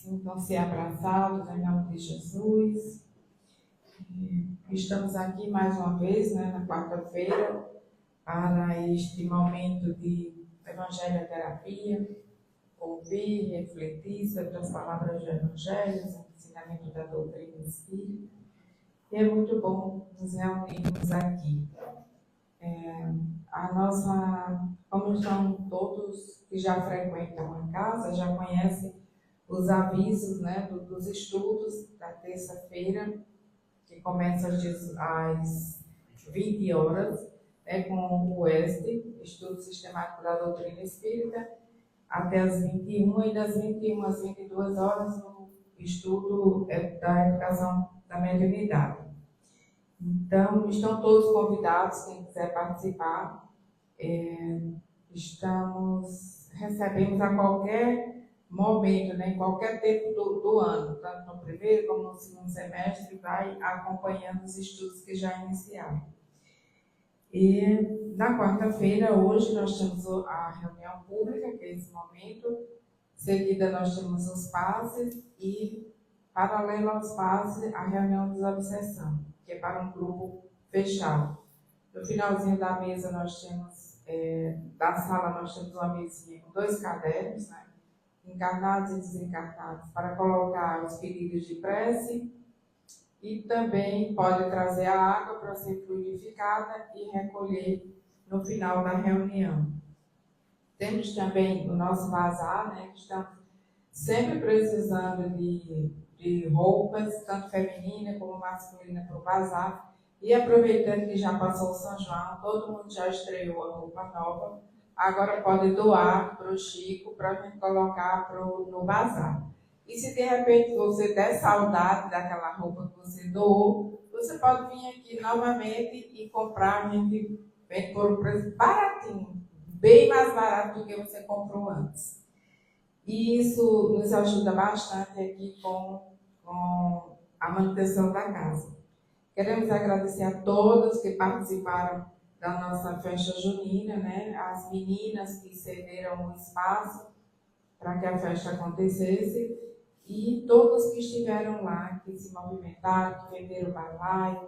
Sintam-se abraçados em nome de Jesus. Estamos aqui mais uma vez, na quarta-feira, para este momento de evangelioterapia, ouvir, refletir sobre as palavras do Evangelho, o ensinamento da doutrina espírita. E é muito bom nos reunirmos aqui. Como estão todos que já frequentam a casa, já conhecem os avisos, dos estudos da terça-feira, que começa às 20 horas, com o ESD, Estudo Sistemático da Doutrina Espírita, até as 21, e das 21 às 22 horas, o estudo da educação da mediunidade. Então, estão todos convidados, quem quiser participar. Recebemos a qualquer momento, em qualquer tempo do ano, tanto no primeiro como no segundo semestre, vai acompanhando os estudos que já iniciaram. E na quarta-feira, hoje, nós temos a reunião pública, que é esse momento. Em seguida, nós temos os passes e, paralelo aos passes, a reunião de obsessão, que é para um grupo fechado. No finalzinho da mesa, da sala, nós temos uma mesinha com 2 cadernos, encarnados e desencarnados, para colocar os pedidos de prece, e também pode trazer a água para ser fluidificada e recolher no final da reunião. Temos também o nosso bazar, que estamos sempre precisando de roupas, tanto feminina como masculina, para o bazar. E aproveitando que já passou o São João, todo mundo já estreou a roupa nova, agora pode doar para o Chico, para a gente colocar no bazar. E se de repente você der saudade daquela roupa que você doou, você pode vir aqui novamente e comprar. A gente vem por um preço baratinho, bem mais barato do que você comprou antes. E isso nos ajuda bastante aqui com a manutenção da casa. Queremos agradecer a todos que participaram da nossa festa junina, as meninas que cederam o espaço para que a festa acontecesse, e todos que estiveram lá, que se movimentaram, que venderam balaio,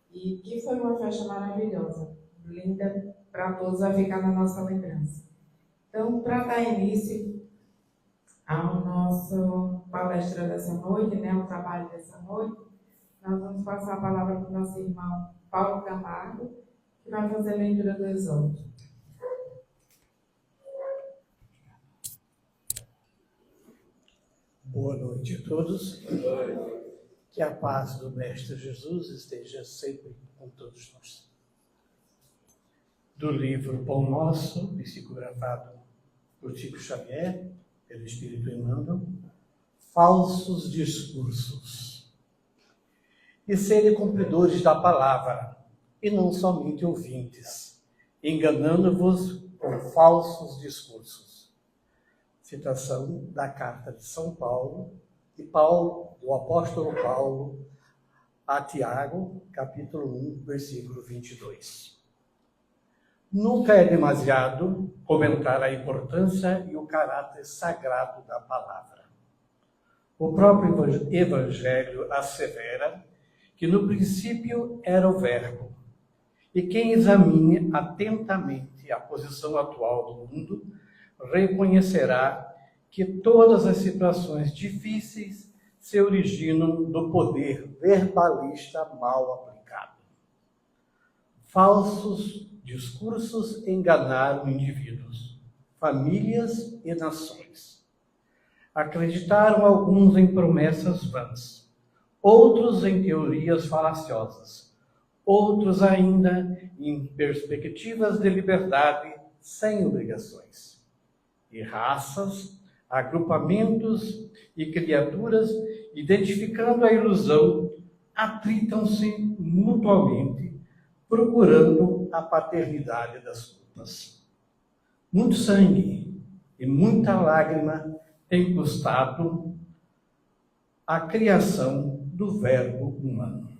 e que foi uma festa maravilhosa, linda, para todos, vai ficar na nossa lembrança. Então, para dar início ao nosso palestra dessa noite, o trabalho dessa noite, nós vamos passar a palavra para o nosso irmão Paulo Camargo, que vai fazer a leitura do exórdio. Boa noite a todos. Que a paz do Mestre Jesus esteja sempre com todos nós. Do livro Pão Nosso, psicografado por Chico Xavier, pelo Espírito Emmanuel, falsos discursos. E serem cumpridores da palavra, e não somente ouvintes, enganando-vos com falsos discursos. Citação da carta de São Paulo, do apóstolo Paulo a Tiago, capítulo 1, versículo 22. Nunca é demasiado comentar a importância e o caráter sagrado da palavra. O próprio Evangelho assevera que no princípio era o Verbo, e quem examine atentamente a posição atual do mundo reconhecerá que todas as situações difíceis se originam do poder verbalista mal aplicado. Falsos discursos enganaram indivíduos, famílias e nações. Acreditaram alguns em promessas vãs, outros em teorias falaciosas, outros ainda em perspectivas de liberdade sem obrigações. E raças, agrupamentos e criaturas, identificando a ilusão, atritam-se mutuamente, procurando a paternidade das culpas. Muito sangue e muita lágrima tem custado a criação do Verbo humano.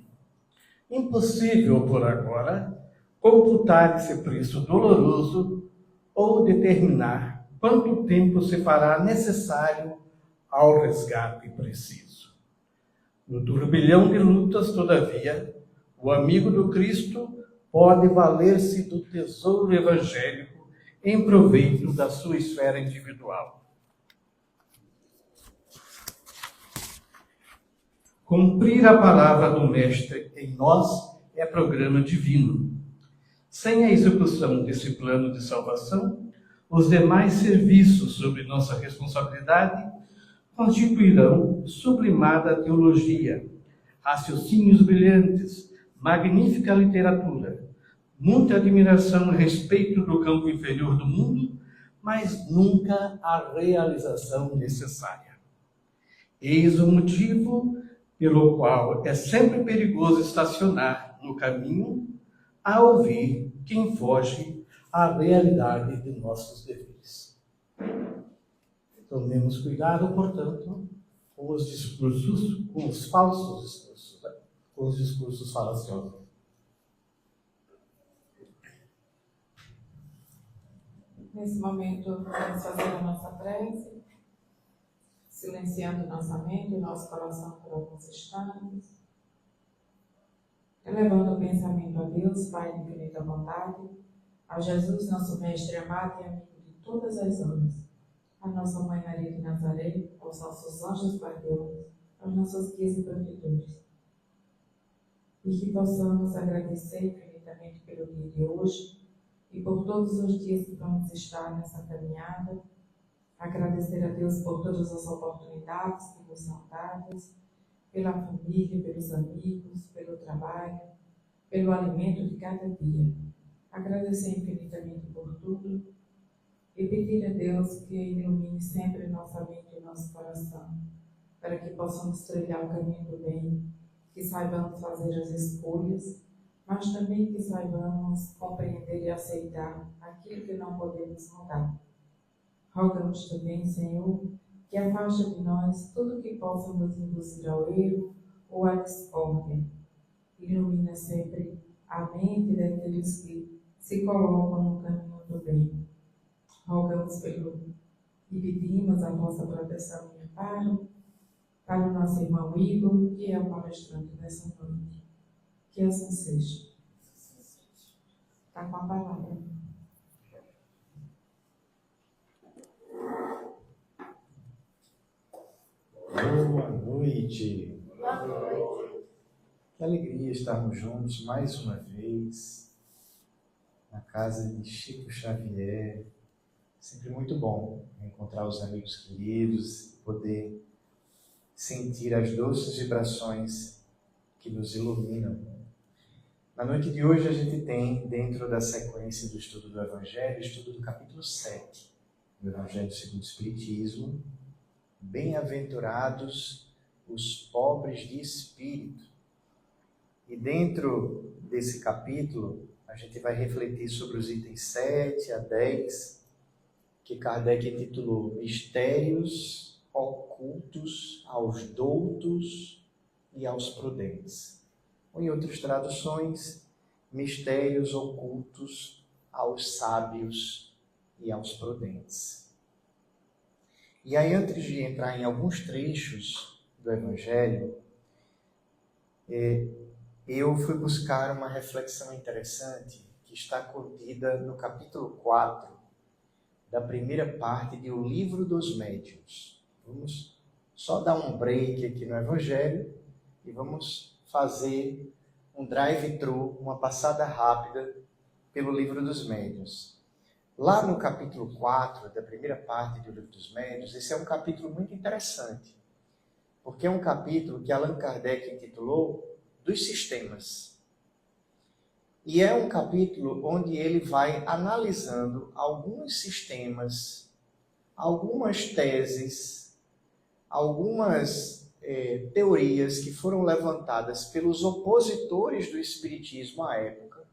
Impossível, por agora, computar esse preço doloroso ou determinar quanto tempo se fará necessário ao resgate preciso. No turbilhão de lutas, todavia, o amigo do Cristo pode valer-se do tesouro evangélico em proveito da sua esfera individual. Cumprir a palavra do Mestre em nós é programa divino. Sem a execução desse plano de salvação, os demais serviços sobre nossa responsabilidade constituirão sublimada teologia, raciocínios brilhantes, magnífica literatura, muita admiração a respeito do campo inferior do mundo, mas nunca a realização necessária. Eis o motivo pelo qual é sempre perigoso estacionar no caminho a ouvir quem foge à realidade de nossos deveres. Tomemos cuidado, portanto, com os discursos, com os falsos discursos, com os discursos falaciosos. Nesse momento, vamos fazer a nossa prece, silenciando nossa mente e nosso coração por alguns instantes, elevando o pensamento a Deus, Pai de infinita bondade, a Jesus, nosso Mestre amado e amigo de todas as horas, a nossa Mãe Maria de Nazaré, aos nossos anjos guardiões, aos nossos guias e protetores. E que possamos agradecer infinitamente pelo dia de hoje e por todos os dias que vamos estar nessa caminhada, agradecer a Deus por todas as oportunidades que nos são dadas, pela família, pelos amigos, pelo trabalho, pelo alimento de cada dia. Agradecer infinitamente por tudo e pedir a Deus que ilumine sempre nossa mente e nosso coração, para que possamos trilhar o caminho do bem, que saibamos fazer as escolhas, mas também que saibamos compreender e aceitar aquilo que não podemos mudar. Rogamos também, Senhor, que afaste de nós tudo que possa nos induzir ao erro ou à discórdia. Ilumina sempre a mente daqueles que se colocam no caminho do bem. Rogamos e pedimos a vossa proteção e amparo para o nosso irmão Igor, que é o palestrante dessa noite. Que assim seja. Está com a palavra. Boa noite. Boa noite. Que alegria estarmos juntos mais uma vez na casa de Chico Xavier. Sempre muito bom encontrar os amigos queridos, poder sentir as doces vibrações que nos iluminam. Na noite de hoje a gente tem, dentro da sequência do estudo do Evangelho, estudo do capítulo 7 do Evangelho segundo o Espiritismo. Bem-aventurados os pobres de espírito. E dentro desse capítulo, a gente vai refletir sobre os itens 7 a 10, que Kardec intitulou Mistérios ocultos aos doutos e aos prudentes. Ou em outras traduções, Mistérios ocultos aos sábios e aos prudentes. E aí, antes de entrar em alguns trechos do Evangelho, eu fui buscar uma reflexão interessante que está contida no capítulo 4 da primeira parte de O Livro dos Médiuns. Vamos só dar um break aqui no Evangelho e vamos fazer um drive-thru, uma passada rápida pelo Livro dos Médiuns. Lá no capítulo 4, da primeira parte do Livro dos Médiuns, esse é um capítulo muito interessante, porque é um capítulo que Allan Kardec intitulou Dos Sistemas. E é um capítulo onde ele vai analisando alguns sistemas, algumas teses, algumas teorias que foram levantadas pelos opositores do Espiritismo à época,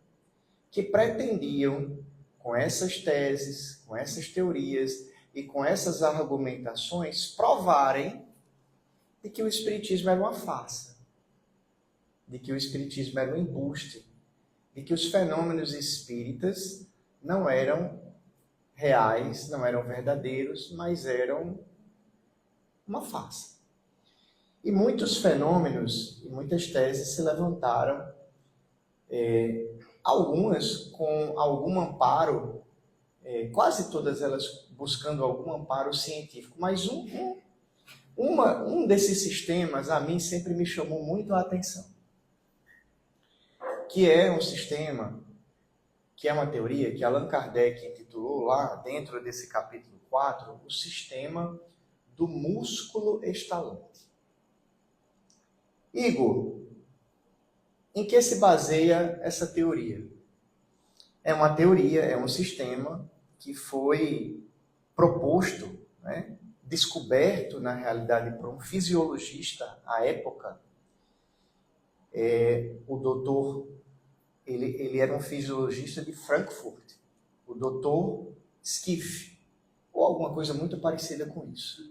que pretendiam, com essas teses, com essas teorias e com essas argumentações, provarem de que o Espiritismo era uma farsa, de que o Espiritismo era um embuste, de que os fenômenos espíritas não eram reais, não eram verdadeiros, mas eram uma farsa. E muitos fenômenos e muitas teses se levantaram, algumas com algum amparo, quase todas elas buscando algum amparo científico, mas um desses sistemas a mim sempre me chamou muito a atenção, que é um sistema, que é uma teoria que Allan Kardec intitulou lá dentro desse capítulo 4, o sistema do músculo estalante. Igor, em que se baseia essa teoria? É uma teoria, é um sistema que foi proposto, descoberto, na realidade, por um fisiologista à época. O doutor, ele era um fisiologista de Frankfurt, o doutor Schiff, ou alguma coisa muito parecida com isso.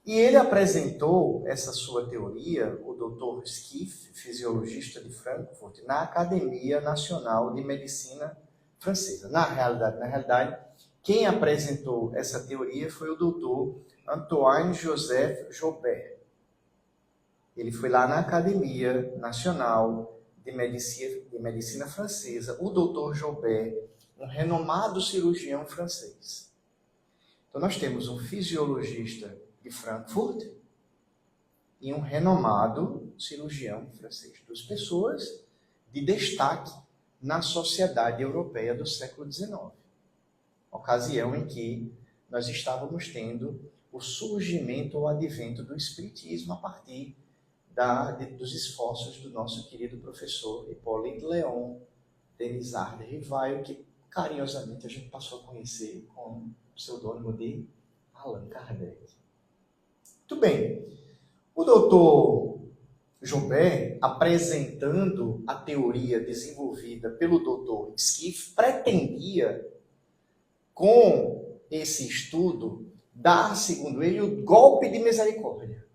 E ele apresentou essa sua teoria, o doutor Schiff, fisiologista de Frankfurt, na Academia Nacional de Medicina Francesa. Na realidade, quem apresentou essa teoria foi o doutor Antoine-Joseph Joubert. Ele foi lá na Academia Nacional de Medicina Francesa, o doutor Joubert, um renomado cirurgião francês. Então nós temos um fisiologista de Frankfurt e um renomado cirurgião francês. Duas pessoas de destaque na sociedade europeia do século XIX. Ocasião em que nós estávamos tendo o surgimento ou advento do espiritismo a partir dos esforços do nosso querido professor Hippolyte Léon Denisard de Rivail, que carinhosamente a gente passou a conhecer com o pseudônimo de Allan Kardec. Muito bem. O doutor Joubert, apresentando a teoria desenvolvida pelo doutor Schiff, pretendia, com esse estudo, dar, segundo ele, o golpe de misericórdia.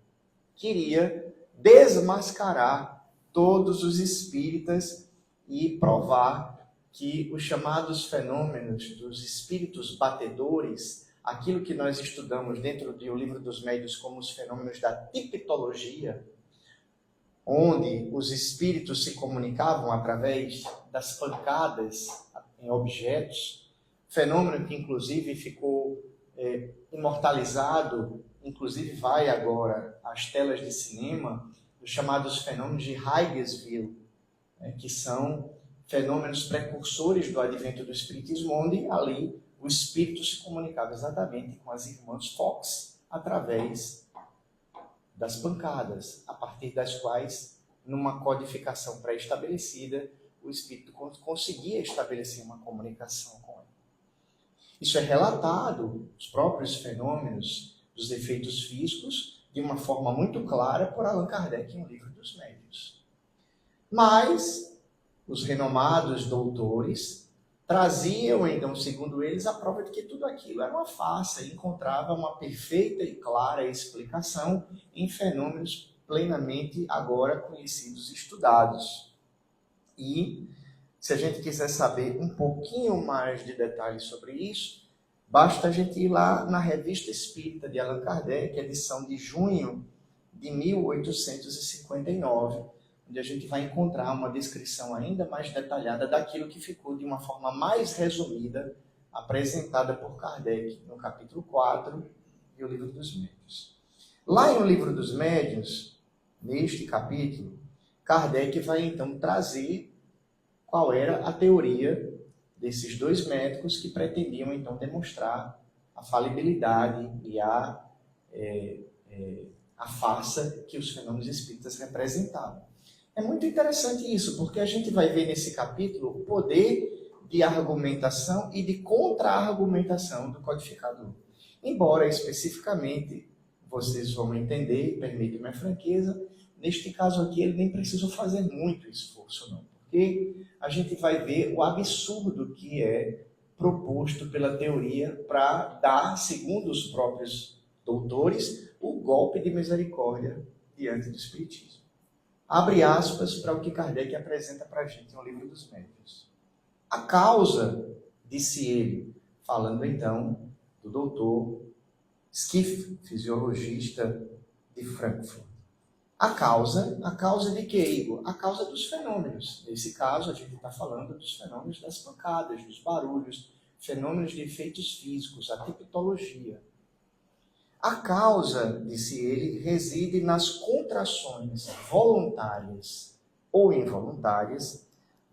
Queria desmascarar todos os espíritas e provar que os chamados fenômenos dos espíritos batedores, aquilo que nós estudamos dentro do Livro dos Médiuns como os fenômenos da tipitologia, onde os espíritos se comunicavam através das pancadas em objetos, fenômeno que inclusive ficou imortalizado, inclusive vai agora às telas de cinema, os chamados fenômenos de Higgsville, que são fenômenos precursores do advento do espiritismo, onde ali o espírito se comunicava exatamente com as irmãs Fox através das pancadas, a partir das quais, numa codificação pré-estabelecida, o espírito conseguia estabelecer uma comunicação com ela. Isso é relatado, os próprios fenômenos dos efeitos físicos, de uma forma muito clara por Allan Kardec no Livro dos Médiuns. Mas os renomados doutores traziam, então, segundo eles, a prova de que tudo aquilo era uma farsa e encontrava uma perfeita e clara explicação em fenômenos plenamente agora conhecidos e estudados. E, se a gente quiser saber um pouquinho mais de detalhes sobre isso, basta a gente ir lá na Revista Espírita de Allan Kardec, edição de junho de 1859, onde a gente vai encontrar uma descrição ainda mais detalhada daquilo que ficou de uma forma mais resumida apresentada por Kardec no capítulo 4 e o Livro dos Médiuns. Lá em O Livro dos Médiuns, neste capítulo, Kardec vai então trazer qual era a teoria desses dois médicos que pretendiam então demonstrar a falibilidade e a farsa que os fenômenos espíritas representavam. É muito interessante isso, porque a gente vai ver nesse capítulo o poder de argumentação e de contra-argumentação do codificador. Embora, especificamente, vocês vão entender, permitem-me a franqueza, neste caso aqui ele nem precisou fazer muito esforço, não. Porque a gente vai ver o absurdo que é proposto pela teoria para dar, segundo os próprios doutores, o golpe de misericórdia diante do Espiritismo. Abre aspas para o que Kardec apresenta para a gente no Livro dos Médiuns. A causa, disse ele, falando então do doutor Schiff, fisiologista de Frankfurt. A causa de quê, Igor? A causa dos fenômenos. Nesse caso, a gente está falando dos fenômenos das pancadas, dos barulhos, fenômenos de efeitos físicos, a tipitologia. A causa, disse ele, reside nas contrações voluntárias ou involuntárias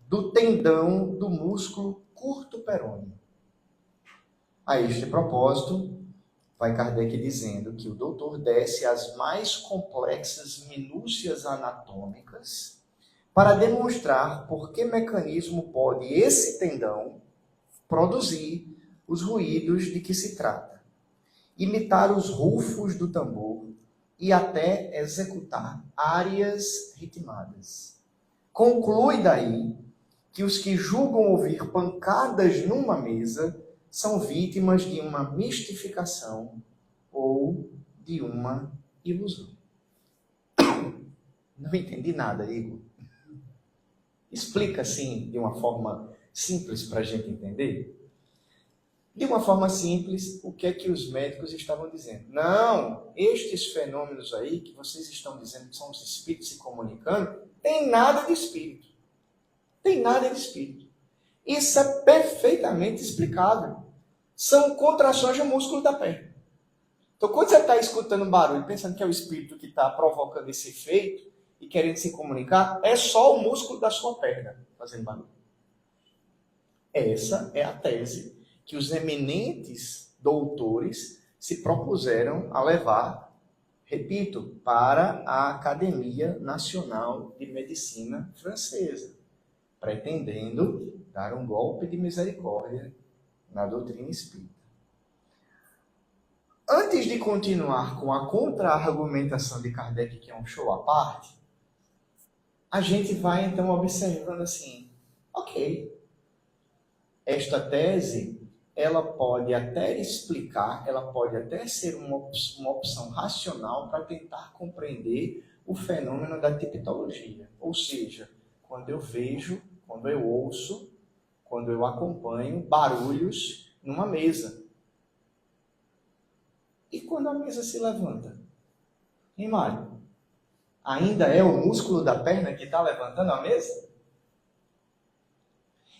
do tendão do músculo curto perôneo. A este propósito, vai Kardec dizendo que o doutor desce às mais complexas minúcias anatômicas para demonstrar por que mecanismo pode esse tendão produzir os ruídos de que se trata, imitar os rufos do tambor e até executar áreas ritmadas. Conclui daí que os que julgam ouvir pancadas numa mesa são vítimas de uma mistificação ou de uma ilusão. Não entendi nada, Igor. Explica assim, de uma forma simples para a gente entender. De uma forma simples, o que é que os médicos estavam dizendo? Não, estes fenômenos aí que vocês estão dizendo que são os espíritos se comunicando, tem nada de espírito. Tem nada de espírito. Isso é perfeitamente explicável. São contrações do músculo da perna. Então, quando você está escutando um barulho, pensando que é o espírito que está provocando esse efeito e querendo se comunicar, é só o músculo da sua perna fazendo barulho. Essa é a tese que os eminentes doutores se propuseram a levar, repito, para a Academia Nacional de Medicina Francesa, pretendendo dar um golpe de misericórdia na doutrina espírita. Antes de continuar com a contra-argumentação de Kardec, que é um show à parte, a gente vai então observando assim, ok, esta tese, ela pode até explicar, ela pode até ser uma opção racional para tentar compreender o fenômeno da tipitologia. Ou seja, quando eu vejo, quando eu ouço, quando eu acompanho barulhos numa mesa. E quando a mesa se levanta? Hein, Mário? Ainda é o músculo da perna que está levantando a mesa?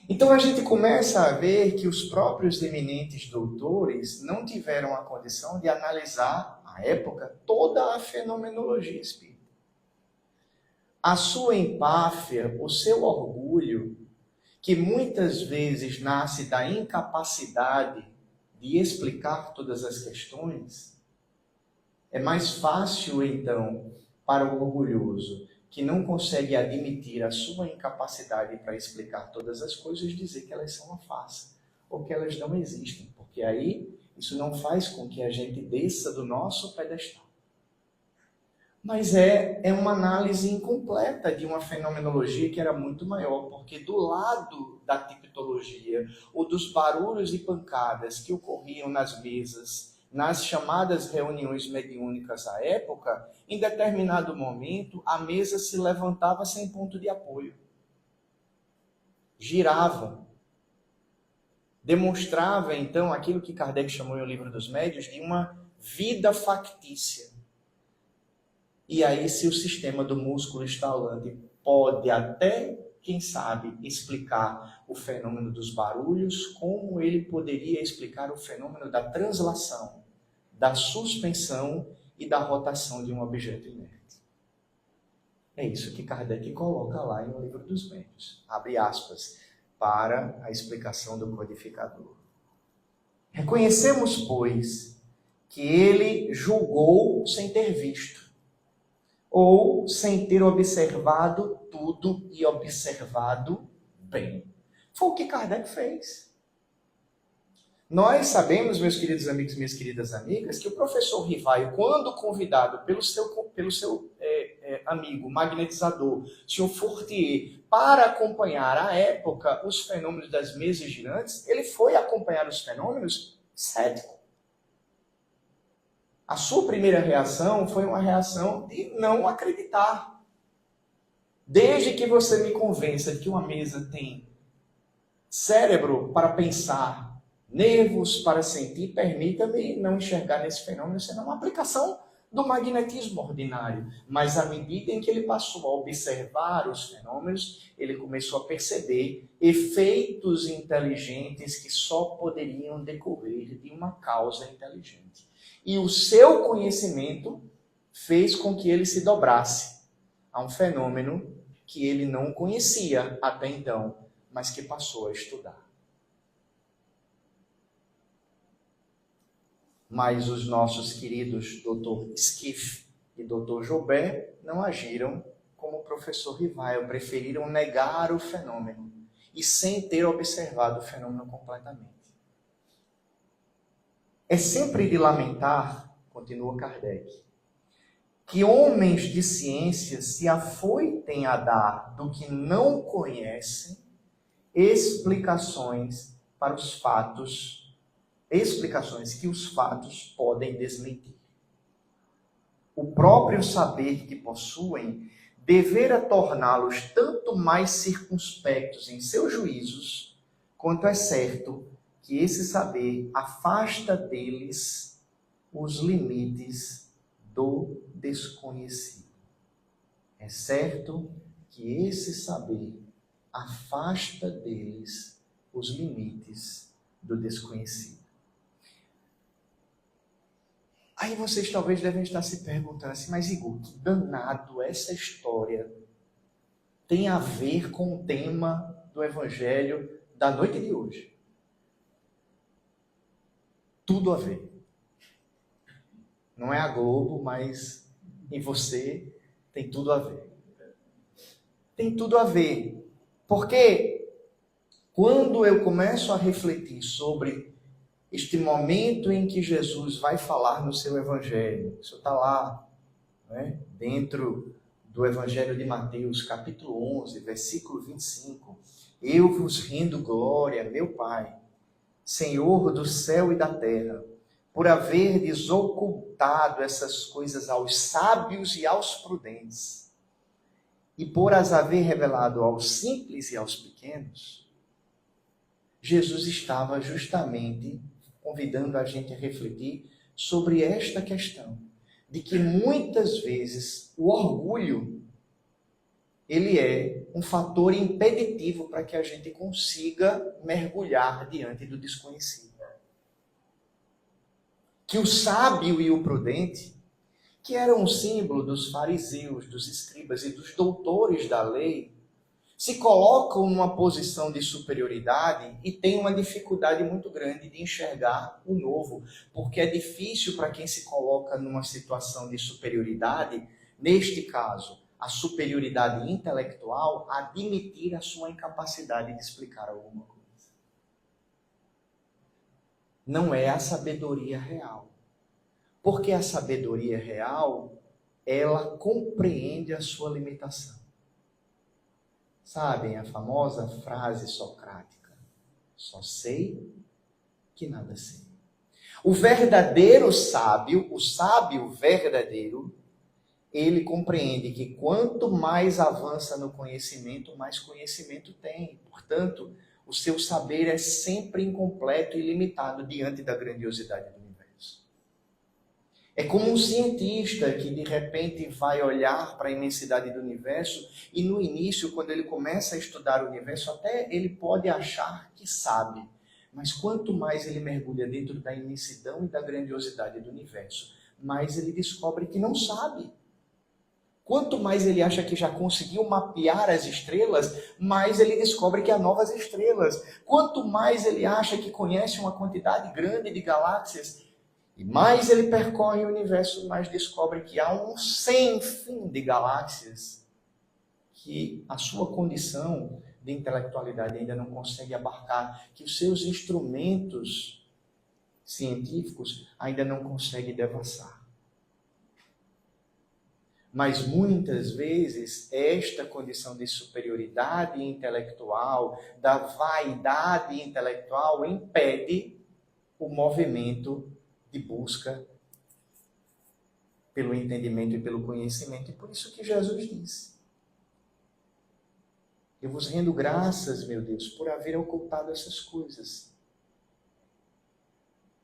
Então a gente começa a ver que os próprios eminentes doutores não tiveram a condição de analisar, à época, toda a fenomenologia espírita. A sua empáfia, o seu orgulho, que muitas vezes nasce da incapacidade de explicar todas as questões, é mais fácil, então, para o orgulhoso, que não consegue admitir a sua incapacidade para explicar todas as coisas, dizer que elas são uma farsa, ou que elas não existem, porque aí isso não faz com que a gente desça do nosso pedestal. Mas é uma análise incompleta de uma fenomenologia que era muito maior, porque do lado da tipitologia, ou dos barulhos e pancadas que ocorriam nas mesas, nas chamadas reuniões mediúnicas à época, em determinado momento, a mesa se levantava sem ponto de apoio. Girava. Demonstrava, então, aquilo que Kardec chamou em O Livro dos Médiuns de uma vida factícia. E aí, se o sistema do músculo estalante pode até, quem sabe, explicar o fenômeno dos barulhos, como ele poderia explicar o fenômeno da translação, da suspensão e da rotação de um objeto inerte. É isso que Kardec coloca lá em O Livro dos Médiuns. Abre aspas para a explicação do codificador. Reconhecemos, pois, que ele julgou sem ter visto, ou sem ter observado tudo e observado bem. Foi o que Kardec fez. Nós sabemos, meus queridos amigos e minhas queridas amigas, que o professor Rivaio, quando convidado pelo seu amigo magnetizador, senhor Fortier, para acompanhar à época os fenômenos das mesas girantes, ele foi acompanhar os fenômenos cético. A sua primeira reação foi uma reação de não acreditar. Desde que você me convença de que uma mesa tem cérebro para pensar nervos para sentir, permita-me não enxergar nesse fenômeno senão uma aplicação do magnetismo ordinário. Mas à medida em que ele passou a observar os fenômenos, ele começou a perceber efeitos inteligentes que só poderiam decorrer de uma causa inteligente. E o seu conhecimento fez com que ele se dobrasse a um fenômeno que ele não conhecia até então, mas que passou a estudar. Mas os nossos queridos Dr. Skiff e Dr. Joubert não agiram como o professor Rivail, preferiram negar o fenômeno e sem ter observado o fenômeno completamente. É sempre de lamentar, continua Kardec, que homens de ciência se afoitem a dar do que não conhecem explicações para os fatos, explicações que os fatos podem desmentir. O próprio saber que possuem devera torná-los tanto mais circunspectos em seus juízos, quanto é certo que esse saber afasta deles os limites do desconhecido. É certo que esse saber afasta deles os limites do desconhecido. Aí vocês talvez devem estar se perguntando assim, mas Igor, que danado essa história tem a ver com o tema do Evangelho da noite de hoje? Tudo a ver. Não é a Globo, mas em você tem tudo a ver. Tem tudo a ver. Porque quando eu começo a refletir sobre este momento em que Jesus vai falar no seu Evangelho, isso está lá, né, dentro do Evangelho de Mateus, capítulo 11, versículo 25. Eu vos rendo glória, meu Pai, Senhor do céu e da terra, por haverdes ocultado essas coisas aos sábios e aos prudentes, e por as haver revelado aos simples e aos pequenos. Jesus estava justamente convidando a gente a refletir sobre esta questão, de que muitas vezes o orgulho, ele é um fator impeditivo para que a gente consiga mergulhar diante do desconhecido. Que o sábio e o prudente, que eram um símbolo dos fariseus, dos escribas e dos doutores da lei, se colocam numa posição de superioridade e têm uma dificuldade muito grande de enxergar o novo, porque é difícil para quem se coloca numa situação de superioridade, neste caso, a superioridade intelectual, admitir a sua incapacidade de explicar alguma coisa. Não é a sabedoria real. Porque a sabedoria real, ela compreende a sua limitação. Sabem a famosa frase socrática? Só sei que nada sei. O verdadeiro sábio, o sábio verdadeiro, ele compreende que quanto mais avança no conhecimento, mais conhecimento tem. Portanto, o seu saber é sempre incompleto e limitado diante da grandiosidade do universo. É como um cientista que de repente vai olhar para a imensidade do universo e no início, quando ele começa a estudar o universo, até ele pode achar que sabe. Mas quanto mais ele mergulha dentro da imensidão e da grandiosidade do universo, mais ele descobre que não sabe. Quanto mais ele acha que já conseguiu mapear as estrelas, mais ele descobre que há novas estrelas. Quanto mais ele acha que conhece uma quantidade grande de galáxias, e mais ele percorre o universo, mais descobre que há um sem fim de galáxias que a sua condição de intelectualidade ainda não consegue abarcar, que os seus instrumentos científicos ainda não conseguem devassar. Mas muitas vezes esta condição de superioridade intelectual, da vaidade intelectual, impede o movimento de busca pelo entendimento e pelo conhecimento. E por isso que Jesus disse: eu vos rendo graças, meu Deus, por haver ocultado essas coisas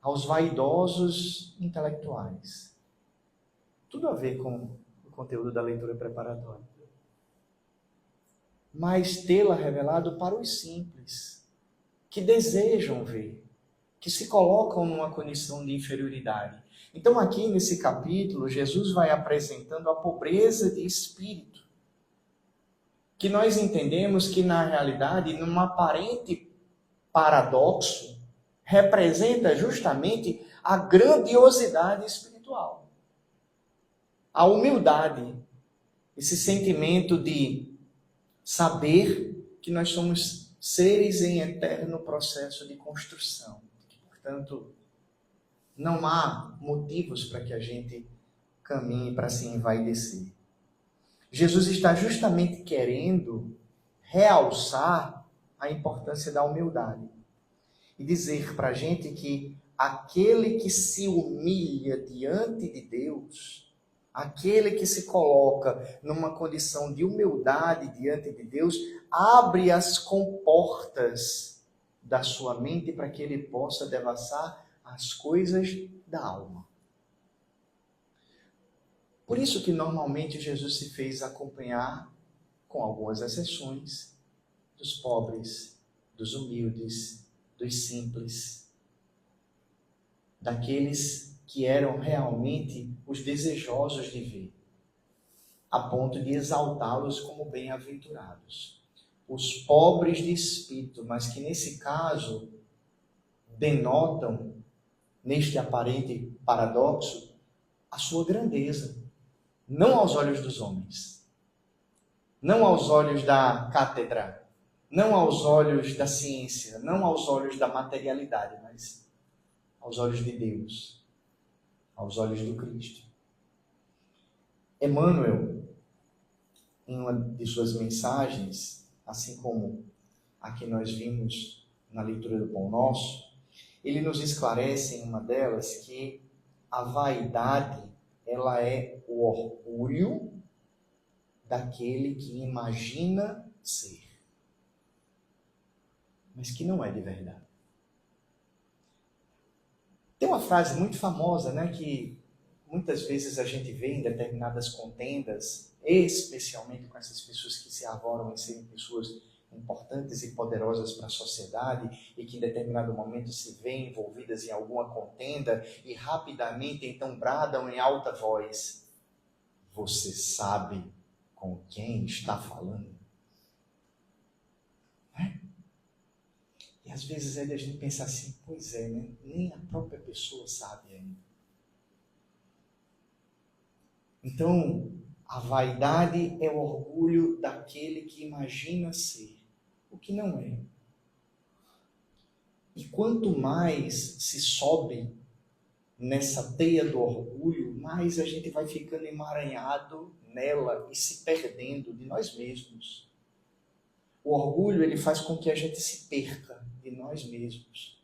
aos vaidosos intelectuais. Tudo a ver com o conteúdo da leitura preparatória. Mas tê-la revelado para os simples, que desejam ver, que se colocam numa condição de inferioridade. Então aqui nesse capítulo, Jesus vai apresentando a pobreza de espírito, que nós entendemos que na realidade, num aparente paradoxo, representa justamente a grandiosidade espiritual. A humildade, esse sentimento de saber que nós somos seres em eterno processo de construção. Portanto, não há motivos para que a gente caminhe para se envaidecer. Jesus está justamente querendo realçar a importância da humildade e dizer para a gente que aquele que se humilha diante de Deus, aquele que se coloca numa condição de humildade diante de Deus, abre as comportas da sua mente para que ele possa devassar as coisas da alma. Por isso que normalmente Jesus se fez acompanhar, com algumas exceções, dos pobres, dos humildes, dos simples, daqueles que eram realmente os desejosos de ver, a ponto de exaltá-los como bem-aventurados. Os pobres de espírito, mas que nesse caso denotam, neste aparente paradoxo, a sua grandeza. Não aos olhos dos homens, não aos olhos da cátedra, não aos olhos da ciência, não aos olhos da materialidade, mas aos olhos de Deus, aos olhos do Cristo. Emmanuel, em uma de suas mensagens, assim como a que nós vimos na leitura do Pão Nosso, ele nos esclarece em uma delas que a vaidade, ela é o orgulho daquele que imagina ser, mas que não é de verdade. Tem uma frase muito famosa, né, que muitas vezes a gente vê em determinadas contendas, especialmente com essas pessoas que se arvoram em serem pessoas importantes e poderosas para a sociedade e que em determinado momento se veem envolvidas em alguma contenda e rapidamente então bradam em alta voz: você sabe com quem está falando? É? E às vezes a gente pensa assim, pois é, né? Nem a própria pessoa sabe ainda. Então, a vaidade é o orgulho daquele que imagina ser o que não é. E quanto mais se sobe nessa teia do orgulho, mais a gente vai ficando emaranhado nela e se perdendo de nós mesmos. O orgulho, ele faz com que a gente se perca de nós mesmos.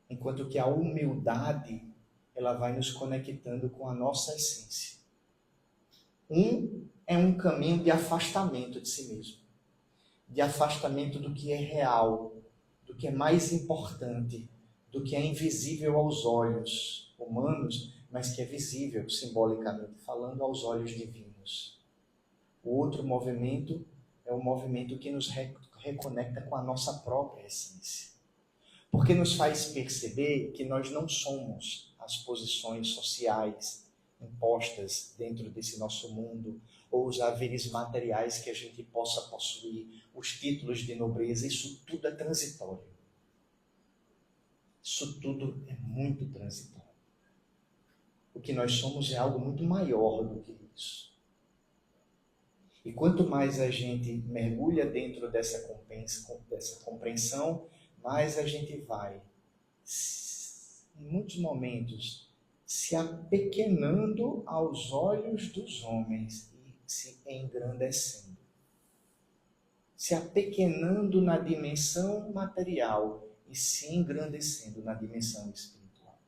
Enquanto que a humildade, ela vai nos conectando com a nossa essência. É um caminho de afastamento de si mesmo. De afastamento do que é real, do que é mais importante, do que é invisível aos olhos humanos, mas que é visível, simbolicamente falando, aos olhos divinos. O outro movimento é o movimento que nos reconecta com a nossa própria essência. Porque nos faz perceber que nós não somos as posições sociais impostas dentro desse nosso mundo, ou os haveres materiais que a gente possa possuir, os títulos de nobreza, isso tudo é transitório. Isso tudo é muito transitório. O que nós somos é algo muito maior do que isso. E quanto mais a gente mergulha dentro dessa compreensão, mais a gente vai, em muitos momentos, se apequenando aos olhos dos homens e se engrandecendo. Se apequenando na dimensão material e se engrandecendo na dimensão espiritual.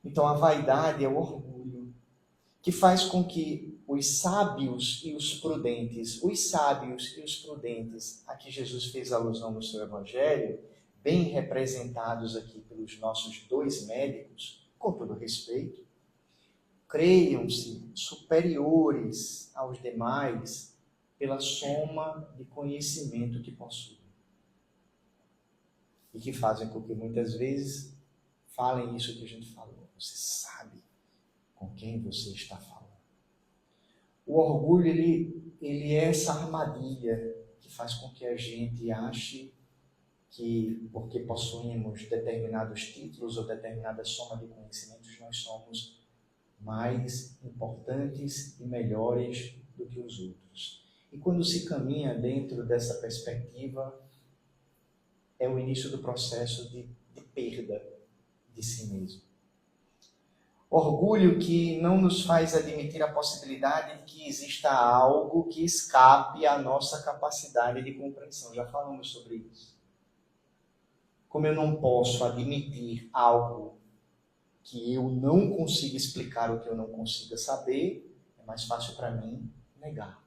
Então a vaidade é o orgulho que faz com que os sábios e os prudentes a que Jesus fez alusão no seu Evangelho, bem representados aqui pelos nossos dois médicos, com todo respeito, creiam-se superiores aos demais pela soma de conhecimento que possuem. E que fazem com que muitas vezes falem isso que a gente falou. Você sabe com quem você está falando. O orgulho, ele é essa armadilha que faz com que a gente ache que, porque possuímos determinados títulos ou determinada soma de conhecimentos, nós somos mais importantes e melhores do que os outros. E quando se caminha dentro dessa perspectiva, é o início do processo de perda de si mesmo. Orgulho que não nos faz admitir a possibilidade de que exista algo que escape à nossa capacidade de compreensão. Já falamos sobre isso. Como eu não posso admitir algo que eu não consigo explicar, o que eu não consiga saber, é mais fácil para mim negar.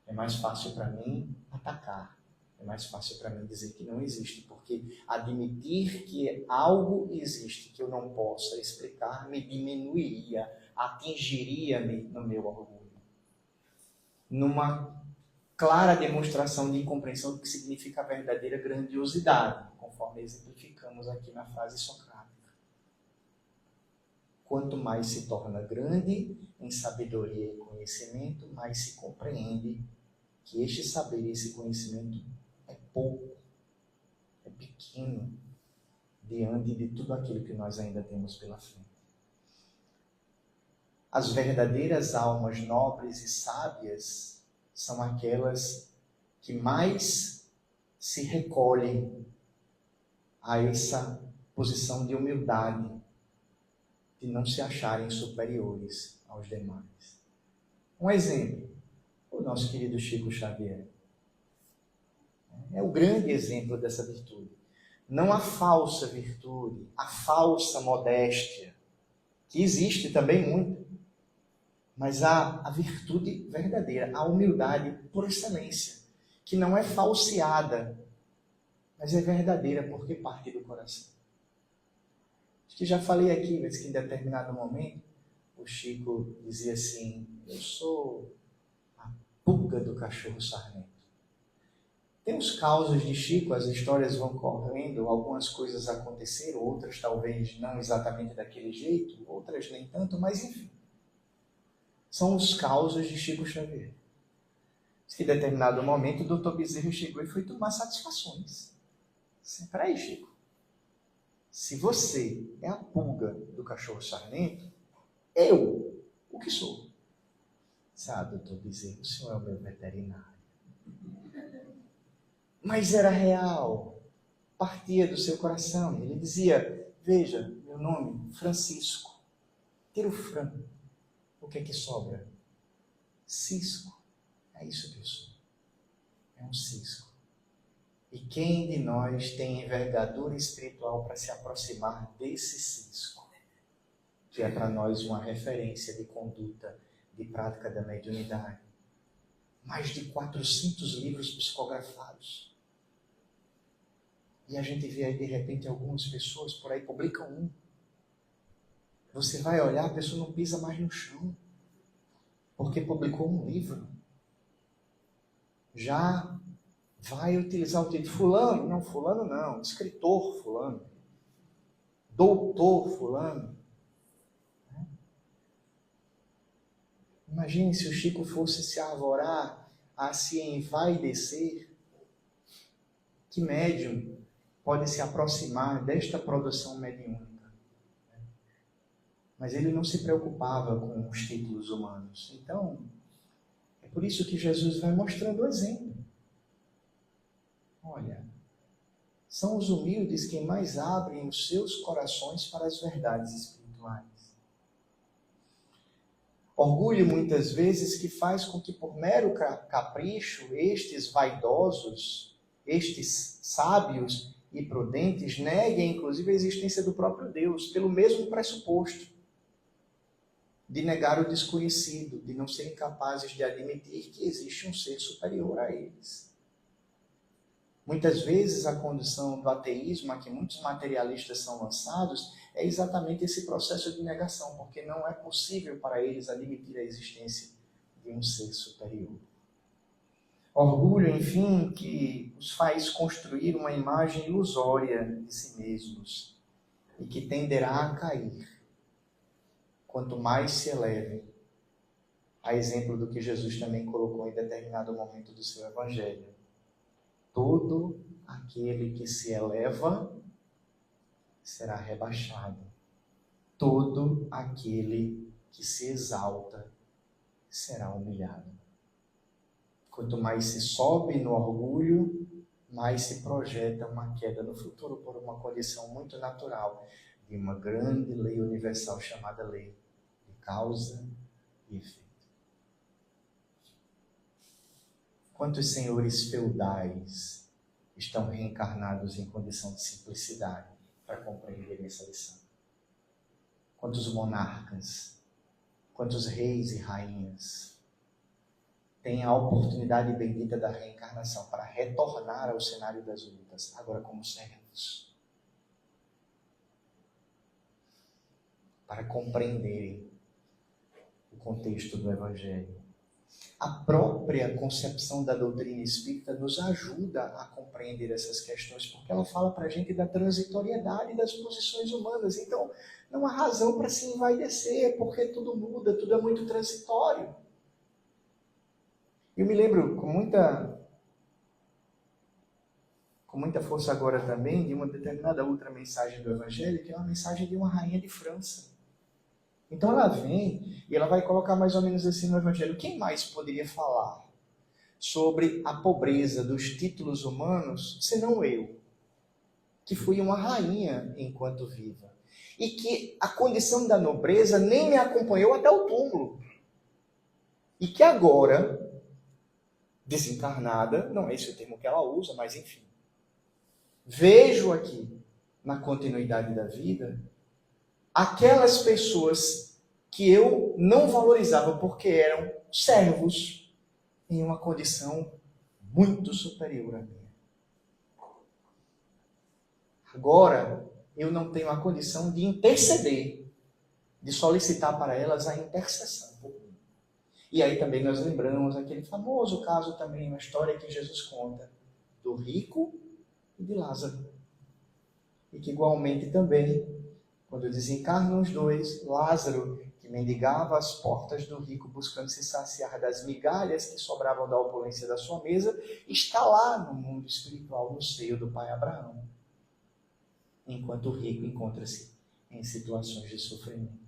É mais fácil para mim atacar. É mais fácil para mim dizer que não existe, porque admitir que algo existe que eu não possa explicar me diminuiria, atingiria-me no meu orgulho. Numa clara demonstração de incompreensão do que significa a verdadeira grandiosidade, conforme exemplificamos aqui na frase socrática. Quanto mais se torna grande em sabedoria e conhecimento, mais se compreende que este saber e esse conhecimento é pouco, é pequeno, diante de tudo aquilo que nós ainda temos pela frente. As verdadeiras almas nobres e sábias são aquelas que mais se recolhem a essa posição de humildade, de não se acharem superiores aos demais. Um exemplo, o nosso querido Chico Xavier. É o grande exemplo dessa virtude. Não a falsa virtude, a falsa modéstia, que existe também muito, mas a virtude verdadeira, a humildade por excelência, que não é falseada, mas é verdadeira porque parte do coração. Acho que já falei aqui, mas que em determinado momento o Chico dizia assim: eu sou a pulga do cachorro sarnento. Tem os causos de Chico, as histórias vão correndo, algumas coisas aconteceram, outras talvez não exatamente daquele jeito, outras nem tanto, mas enfim. São os causos de Chico Xavier. Em determinado momento, o Dr. Bezerra chegou e foi tomar satisfações. Espera aí, Chico. Se você é a pulga do cachorro sarnento, eu, o que sou? Sabe, Dr. Bezerra, o senhor é o meu veterinário. Mas era real, partia do seu coração. Ele dizia: veja, meu nome, Francisco. Tira o Fran. O que é que sobra? Cisco. É isso que eu sou. É um cisco. E quem de nós tem envergadura espiritual para se aproximar desse cisco? Que é para nós uma referência de conduta, de prática da mediunidade. Mais de 400 livros psicografados. E a gente vê aí, de repente, algumas pessoas por aí publicam um. Você vai olhar, a pessoa não pisa mais no chão, porque publicou um livro. Já vai utilizar o título fulano? Não, fulano não. Escritor fulano. Doutor fulano. Imagine se o Chico fosse se arvorar a se envaidecer. Que médium pode se aproximar desta produção mediúnica? Mas ele não se preocupava com os títulos humanos. Então, é por isso que Jesus vai mostrando o exemplo. Olha, são os humildes quem mais abrem os seus corações para as verdades espirituais. Orgulho, muitas vezes, que faz com que, por mero capricho, estes vaidosos, estes sábios e prudentes, neguem, inclusive, a existência do próprio Deus, pelo mesmo pressuposto de negar o desconhecido, de não serem capazes de admitir que existe um ser superior a eles. Muitas vezes a condição do ateísmo a que muitos materialistas são lançados é exatamente esse processo de negação, porque não é possível para eles admitir a existência de um ser superior. Orgulho, enfim, que os faz construir uma imagem ilusória de si mesmos e que tenderá a cair quanto mais se eleve, a exemplo do que Jesus também colocou em determinado momento do seu evangelho. Todo aquele que se eleva será rebaixado. Todo aquele que se exalta será humilhado. Quanto mais se sobe no orgulho, mais se projeta uma queda no futuro por uma condição muito natural de uma grande lei universal chamada lei de causa e efeito. Quantos senhores feudais estão reencarnados em condição de simplicidade para compreender essa lição? Quantos monarcas, quantos reis e rainhas têm a oportunidade bendita da reencarnação para retornar ao cenário das lutas, agora como servos, para compreenderem o contexto do Evangelho. A própria concepção da doutrina espírita nos ajuda a compreender essas questões, porque ela fala para a gente da transitoriedade das posições humanas. Então, não há razão para se envaidecer, porque tudo muda, tudo é muito transitório. Eu me lembro com muita força agora também de uma determinada outra mensagem do Evangelho, que é uma mensagem de uma rainha de França. Então ela vem e ela vai colocar mais ou menos assim no Evangelho. Quem mais poderia falar sobre a pobreza dos títulos humanos, senão eu, que fui uma rainha enquanto viva, e que a condição da nobreza nem me acompanhou até o túmulo, e que agora, desencarnada, não é esse o termo que ela usa, mas enfim, vejo aqui, na continuidade da vida, aquelas pessoas que eu não valorizava porque eram servos em uma condição muito superior à minha. Agora, eu não tenho a condição de interceder, de solicitar para elas a intercessão por mim. E aí também nós lembramos aquele famoso caso também, uma história que Jesus conta, do rico e de Lázaro. E que igualmente também, quando desencarnam os dois, Lázaro, que mendigava às portas do rico, buscando se saciar das migalhas que sobravam da opulência da sua mesa, está lá no mundo espiritual, no seio do pai Abraão. Enquanto o rico encontra-se em situações de sofrimento.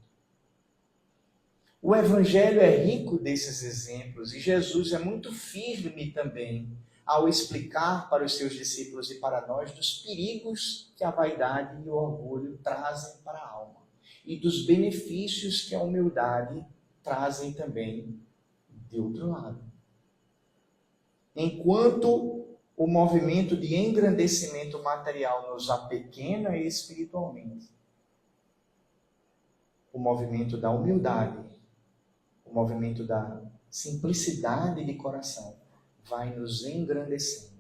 O Evangelho é rico desses exemplos e Jesus é muito firme também ao explicar para os seus discípulos e para nós dos perigos que a vaidade e o orgulho trazem para a alma e dos benefícios que a humildade trazem também de outro lado. Enquanto o movimento de engrandecimento material nos apequena espiritualmente, o movimento da humildade, o movimento da simplicidade de coração vai nos engrandecendo,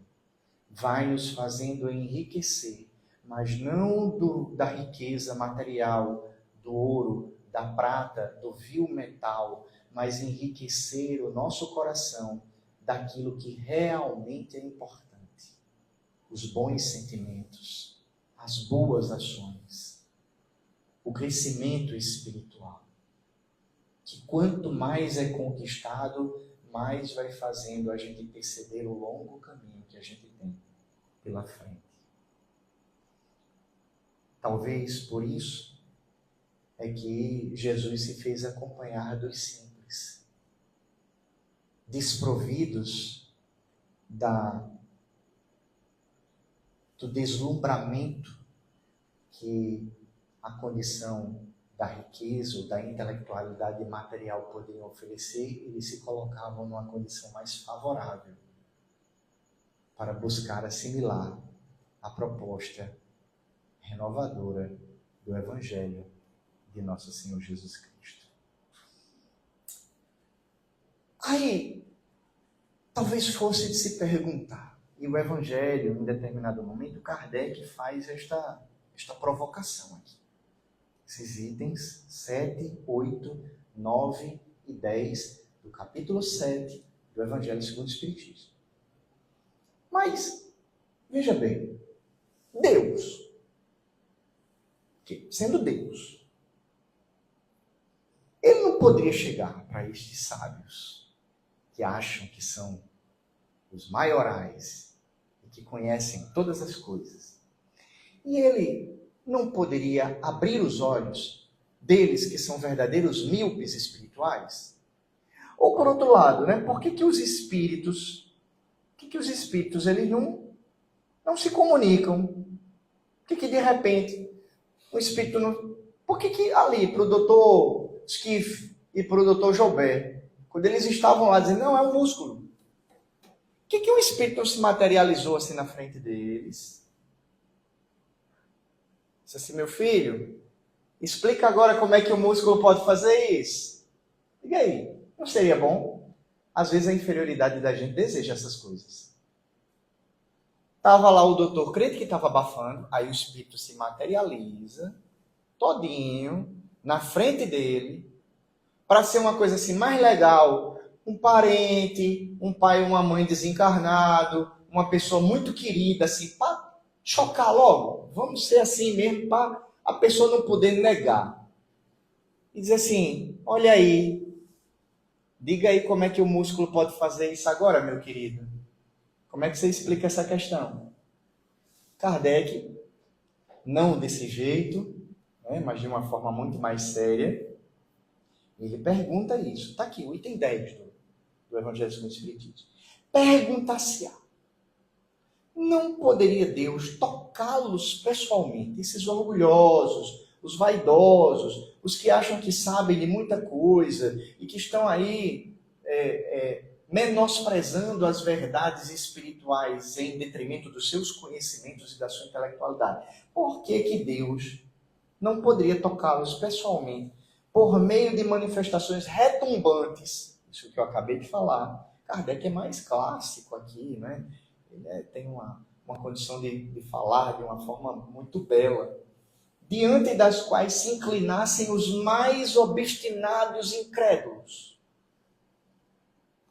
vai nos fazendo enriquecer, mas não da riqueza material, do ouro, da prata, do vil metal, mas enriquecer o nosso coração daquilo que realmente é importante. Os bons sentimentos, as boas ações, o crescimento espiritual. Que quanto mais é conquistado, mais vai fazendo a gente perceber o longo caminho que a gente tem pela frente. Talvez por isso é que Jesus se fez acompanhar dos simples, desprovidos do deslumbramento que a condição da riqueza ou da intelectualidade material poderiam oferecer, eles se colocavam numa condição mais favorável para buscar assimilar a proposta renovadora do Evangelho de Nosso Senhor Jesus Cristo. Aí, talvez fosse de se perguntar, E o Evangelho, em determinado momento, Kardec faz esta provocação aqui. Esses itens 7, 8, 9 e 10 do capítulo 7 do Evangelho segundo o Espiritismo. Mas, veja bem, Deus, que, sendo Deus, ele não poderia chegar para estes sábios que acham que são os maiorais e que conhecem todas as coisas. E ele não poderia abrir os olhos deles que são verdadeiros míopes espirituais? Ou por outro lado, né, por que os espíritos eles não se comunicam? Por que de repente o espírito não... Por que ali para o doutor Schiff e para o doutor Joubert, quando eles estavam lá dizendo, não, é um músculo, por que o espírito não se materializou assim na frente deles? Disse assim, meu filho, explica agora como é que o músculo pode fazer isso. E aí, não seria bom? Às vezes a inferioridade da gente deseja essas coisas. Estava lá o doutor crente que estava abafando, aí o espírito se materializa, todinho, na frente dele, para ser uma coisa assim mais legal, um parente, um pai ou uma mãe desencarnado, uma pessoa muito querida, assim, para chocar logo. Vamos ser assim mesmo, para a pessoa não poder negar. E dizer assim, olha aí, diga aí como é que o músculo pode fazer isso agora, meu querido. Como é que você explica essa questão? Kardec, não desse jeito, né, mas de uma forma muito mais séria, ele pergunta isso. Está aqui, o item 10 do Evangelho segundo o Espiritismo. Pergunta-se-á, não poderia Deus tocá-los pessoalmente, esses orgulhosos, os vaidosos, os que acham que sabem de muita coisa e que estão aí menosprezando as verdades espirituais em detrimento dos seus conhecimentos e da sua intelectualidade? Por que Deus não poderia tocá-los pessoalmente por meio de manifestações retumbantes? Isso que eu acabei de falar. Kardec é mais clássico aqui, né? Ele tem uma condição de falar de uma forma muito bela, diante das quais se inclinassem os mais obstinados incrédulos.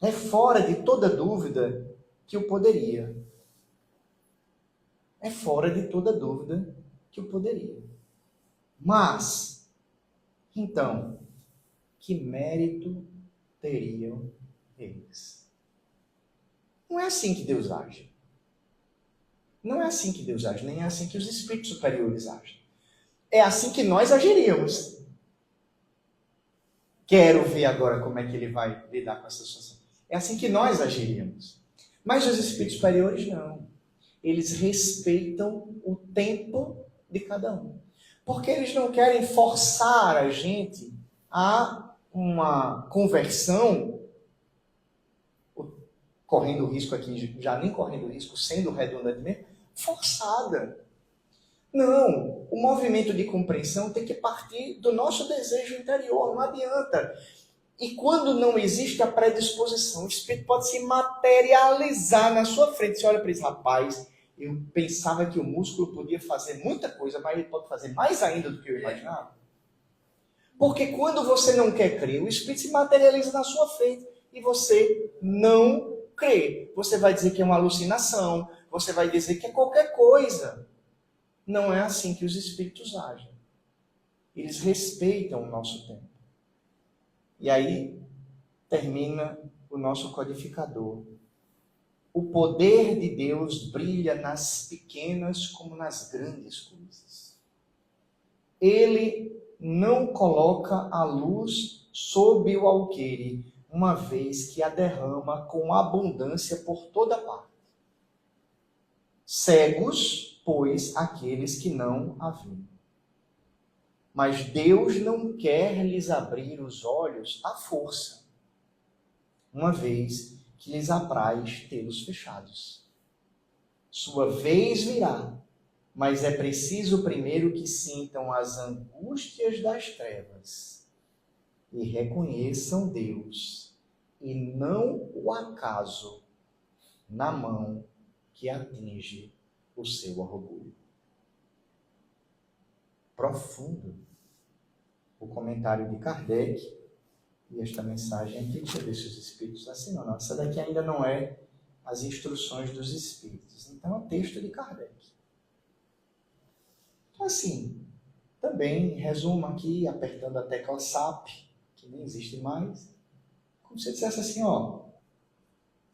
É fora de toda dúvida que o poderia. É fora de toda dúvida que o poderia. Mas, então, que mérito teriam eles? Não é assim que Deus age. Não é assim que Deus age, nem é assim que os espíritos superiores agem. É assim que nós agiríamos. Quero ver agora como é que ele vai lidar com essa situação. É assim que nós agiríamos. Mas os espíritos superiores não. Eles respeitam o tempo de cada um. Porque eles não querem forçar a gente a uma conversão, correndo risco aqui, já nem correndo risco, sendo redundante mesmo, forçada. Não, o movimento de compreensão tem que partir do nosso desejo interior, não adianta. E quando não existe a predisposição, o espírito pode se materializar na sua frente. Você olha para esse rapaz, eu pensava que o músculo podia fazer muita coisa, mas ele pode fazer mais ainda do que eu imaginava. Porque quando você não quer crer, o espírito se materializa na sua frente e você não crê. Você vai dizer que é uma alucinação, você vai dizer que é qualquer coisa. Não é assim que os espíritos agem. Eles respeitam o nosso tempo. E aí termina o nosso codificador. O poder de Deus brilha nas pequenas como nas grandes coisas. Ele não coloca a luz sob o alqueire, uma vez que a derrama com abundância por toda parte. Cegos, pois, aqueles que não a veem. Mas Deus não quer lhes abrir os olhos à força, uma vez que lhes apraz tê-los fechados. Sua vez virá, mas é preciso primeiro que sintam as angústias das trevas e reconheçam Deus e não o acaso na mão que atinge o seu orgulho. Profundo o comentário de Kardec e esta mensagem aqui. Deixa eu ver se os espíritos assinam. Não, essa daqui ainda não é as instruções dos espíritos. Então é um texto de Kardec. Então, assim, também resumo aqui, apertando a tecla SAP, que nem existe mais, como se dissesse assim, ó,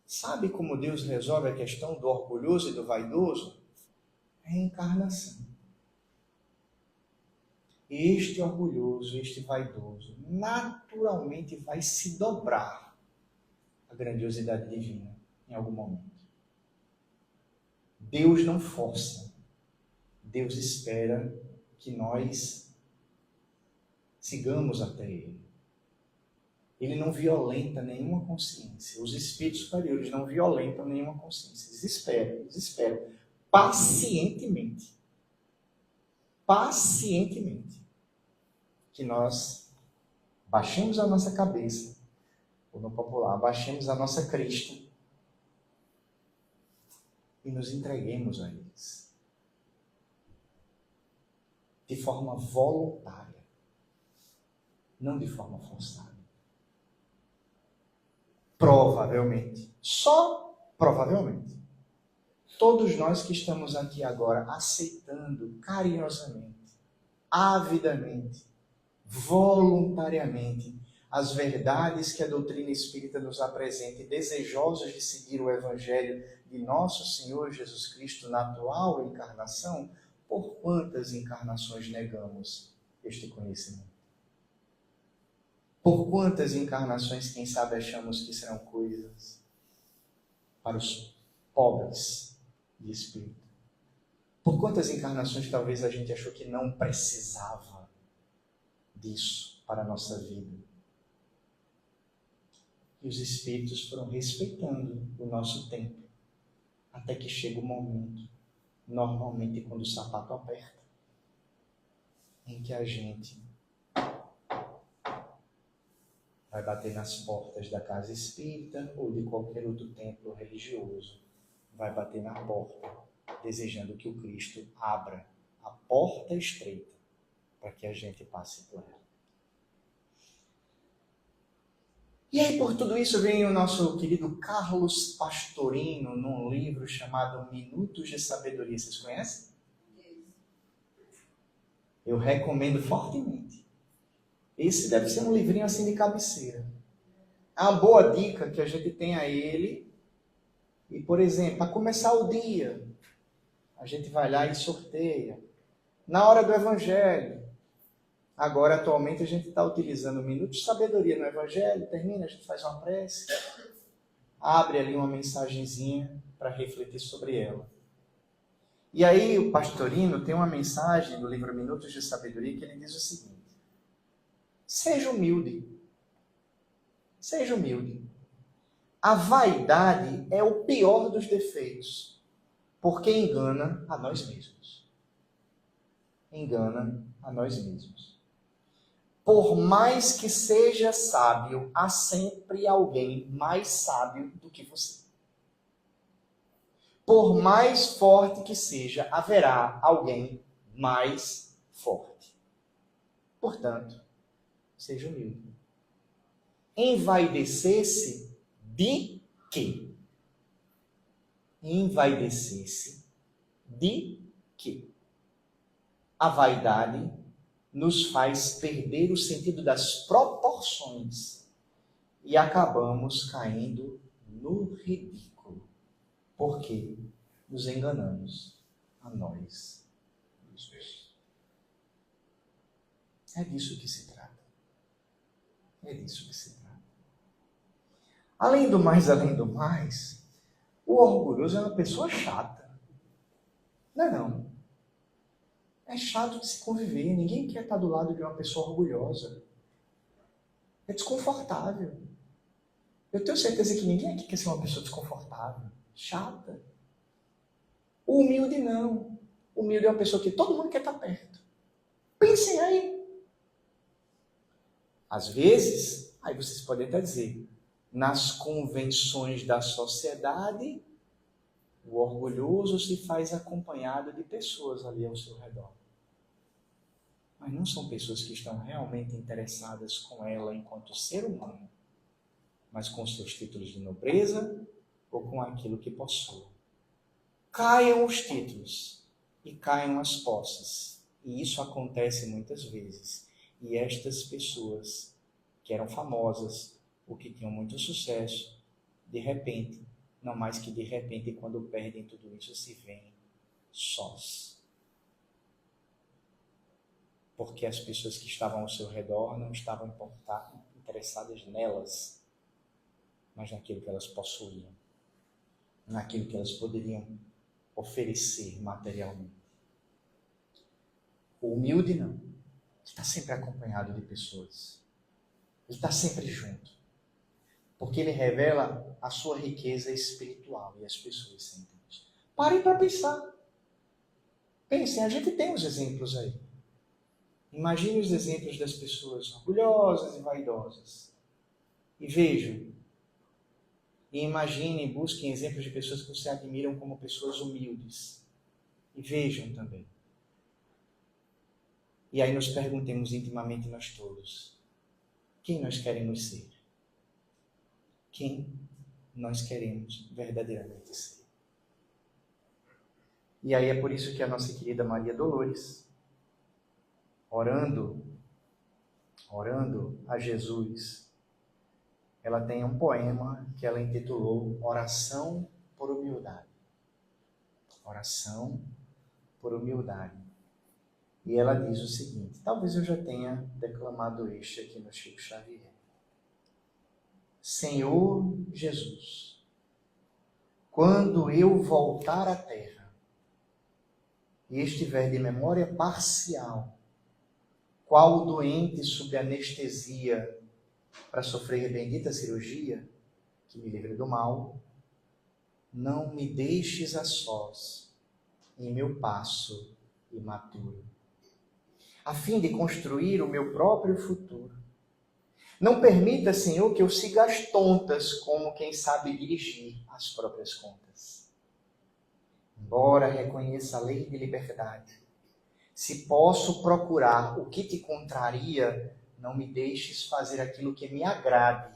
sabe como Deus resolve a questão do orgulhoso e do vaidoso? Reencarnação. Este orgulhoso, este vaidoso, naturalmente vai se dobrar à grandiosidade divina em algum momento. Deus não força. Deus espera que nós sigamos até Ele. Ele não violenta nenhuma consciência. Os espíritos superiores não violentam nenhuma consciência. Eles esperam pacientemente que nós baixemos a nossa cabeça, ou no popular, baixemos a nossa crista e nos entreguemos a eles de forma voluntária, não de forma forçada. Provavelmente, só provavelmente, todos nós que estamos aqui agora aceitando carinhosamente, avidamente, voluntariamente as verdades que a doutrina espírita nos apresenta e desejosos de seguir o Evangelho de nosso Senhor Jesus Cristo na atual encarnação, por quantas encarnações negamos este conhecimento? Por quantas encarnações, quem sabe, achamos que serão coisas para os pobres de espírito? Por quantas encarnações talvez a gente achou que não precisava disso para a nossa vida? E os espíritos foram respeitando o nosso tempo, até que chega o momento, normalmente quando o sapato aperta, em que a gente vai bater nas portas da casa espírita ou de qualquer outro templo religioso, vai bater na porta, desejando que o Cristo abra a porta estreita para que a gente passe por ela. E aí, por tudo isso, vem o nosso querido Carlos Pastorino, num livro chamado Minutos de Sabedoria. Vocês conhecem? Eu recomendo fortemente. Esse deve ser um livrinho assim de cabeceira. É uma boa dica que a gente tem a ele. E, por exemplo, para começar o dia, a gente vai lá e sorteia. Na hora do Evangelho. Agora, atualmente, a gente está utilizando o Minuto de Sabedoria no Evangelho. Termina, a gente faz uma prece. Abre ali uma mensagenzinha para refletir sobre ela. E aí, o Pastorino tem uma mensagem do livro Minutos de Sabedoria que ele diz o seguinte: seja humilde. Seja humilde. A vaidade é o pior dos defeitos, porque engana a nós mesmos. Engana a nós mesmos. Por mais que seja sábio, há sempre alguém mais sábio do que você. Por mais forte que seja, haverá alguém mais forte. Portanto, seja humilde. Envaidecer-se de quê? Envaidecer-se de quê? A vaidade nos faz perder o sentido das proporções e acabamos caindo no ridículo, porque nos enganamos a nós mesmos. É disso que se trata. É disso que se trata. Além do mais, o orgulhoso é uma pessoa chata. Não é não. É chato de se conviver. Ninguém quer estar do lado de uma pessoa orgulhosa. É desconfortável. Eu tenho certeza que ninguém aqui quer ser uma pessoa desconfortável. Chata. O humilde não. O humilde é uma pessoa que todo mundo quer estar perto. Pensem aí. Às vezes, aí vocês podem até dizer, nas convenções da sociedade, O orgulhoso se faz acompanhado de pessoas ali ao seu redor. Mas não são pessoas que estão realmente interessadas com ela enquanto ser humano, mas com seus títulos de nobreza ou com aquilo que possui. Caiam os títulos e caiam as posses. E isso acontece muitas vezes. E estas pessoas que eram famosas ou que tinham muito sucesso, de repente, não mais que de repente, quando perdem tudo isso, se veem sós. Porque as pessoas que estavam ao seu redor não estavam interessadas nelas, mas naquilo que elas possuíam, naquilo que elas poderiam oferecer materialmente. O humilde não. Ele está sempre acompanhado de pessoas. Ele está sempre junto. Porque ele revela a sua riqueza espiritual e as pessoas sentem isso. Parem para pensar. Pensem, a gente tem uns exemplos aí. Imagine os exemplos das pessoas orgulhosas e vaidosas. E vejam. E imaginem, busquem exemplos de pessoas que você admiram como pessoas humildes. E vejam também. E aí nos perguntemos intimamente nós todos. Quem nós queremos ser? Quem nós queremos verdadeiramente ser? E aí é por isso que a nossa querida Maria Dolores, orando a Jesus, ela tem um poema que ela intitulou Oração por Humildade. Oração por Humildade. E ela diz o seguinte, talvez eu já tenha declamado este aqui no Chico Xavier. Senhor Jesus, quando eu voltar à terra e estiver de memória parcial, qual doente sob anestesia para sofrer bendita cirurgia, que me livre do mal, não me deixes a sós em meu passo imaturo, a fim de construir o meu próprio futuro. Não permita, Senhor, que eu siga as tontas como quem sabe dirigir as próprias contas. Embora reconheça a lei de liberdade, se posso procurar o que te contraria, não me deixes fazer aquilo que me agrade.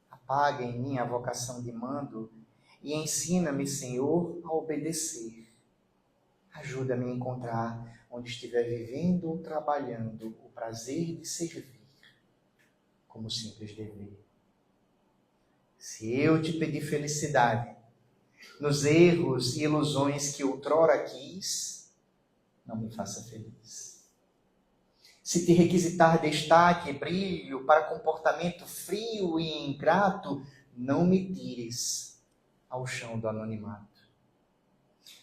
Apaga em mim a vocação de mando e ensina-me, Senhor, a obedecer. Ajuda-me a encontrar, onde estiver vivendo ou trabalhando, o prazer de servir, como simples dever. Se eu te pedir felicidade, nos erros e ilusões que outrora quis, não me faça feliz. Se te requisitar destaque e brilho para comportamento frio e ingrato, não me tires ao chão do anonimato.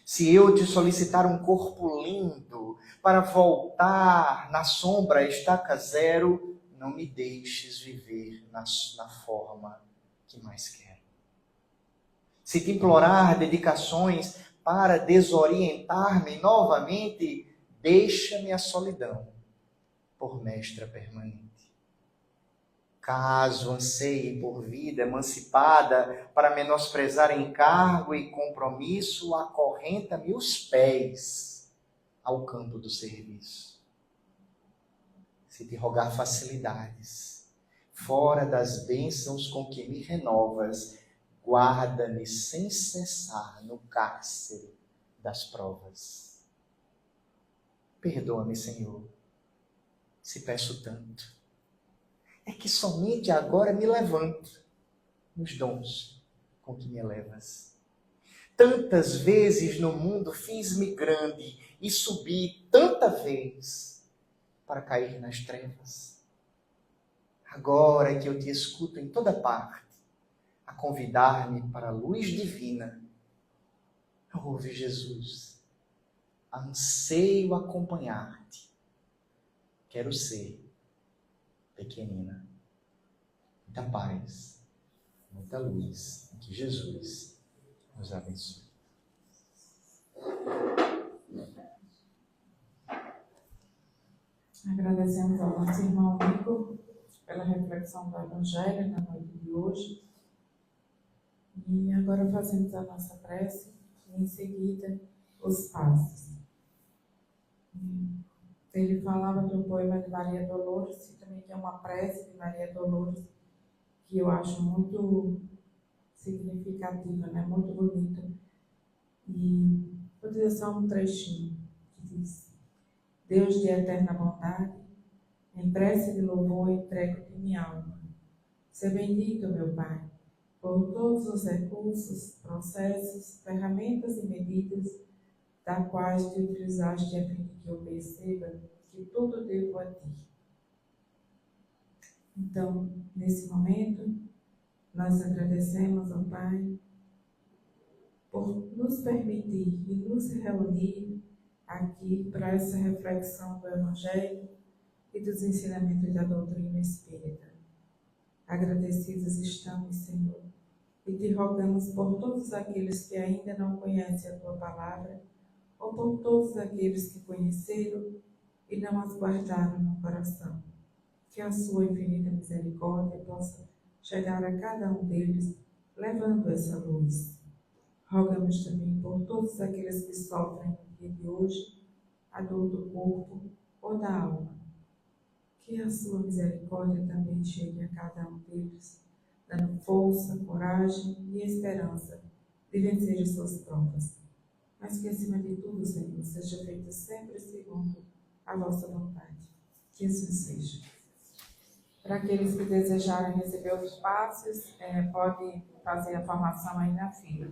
Se eu te solicitar um corpo lindo para voltar na sombra estaca zero, não me deixes viver na forma que mais quero. Se te implorar dedicações para desorientar-me novamente, deixa-me a solidão por mestra permanente. Caso anseie por vida emancipada para menosprezar encargo e compromisso, acorrenta-me os pés ao campo do serviço. Se te rogar facilidades, fora das bênçãos com que me renovas, guarda-me sem cessar no cárcere das provas. Perdoa-me, Senhor, se peço tanto. É que somente agora me levanto nos dons com que me elevas. Tantas vezes no mundo fiz-me grande e subi tanta vez para cair nas trevas. Agora que eu te escuto em toda parte, a convidar-me para a luz divina, ouve, Jesus, anseio acompanhar-te. Quero ser pequenina. Muita paz, muita luz. Que Jesus nos abençoe. Agradecemos ao nosso irmão Igor pela reflexão do Evangelho na noite de hoje. E agora fazemos a nossa prece e em seguida os passos. Ele falava do poema de Maria Dolores, e também que é uma prece de Maria Dolores, que eu acho muito significativa, né? Muito bonita. E vou dizer só um trechinho que diz: Deus de eterna bondade, em prece de louvor entrego-te minha alma. Seja bendito, meu Pai, por todos os recursos, processos, ferramentas e medidas da quais te utilizaste a fim de que eu perceba que tudo devo a ti. Então, nesse momento, nós agradecemos ao Pai por nos permitir e nos reunir aqui para essa reflexão do Evangelho e dos ensinamentos da doutrina espírita. Agradecidos estamos, Senhor, e te rogamos por todos aqueles que ainda não conhecem a Tua Palavra, ou por todos aqueles que conheceram e não as guardaram no coração. Que a Sua infinita misericórdia possa chegar a cada um deles, levando essa luz. Rogamos também por todos aqueles que sofrem no dia de hoje a dor do corpo ou da alma. Que a Sua misericórdia também chegue a cada um deles, dando força, coragem e esperança de vencer as suas provas. Mas que, acima de tudo, Senhor, seja feito sempre segundo a vossa vontade. Que assim seja. Para aqueles que desejarem receber os passes, pode fazer a formação aí na fila.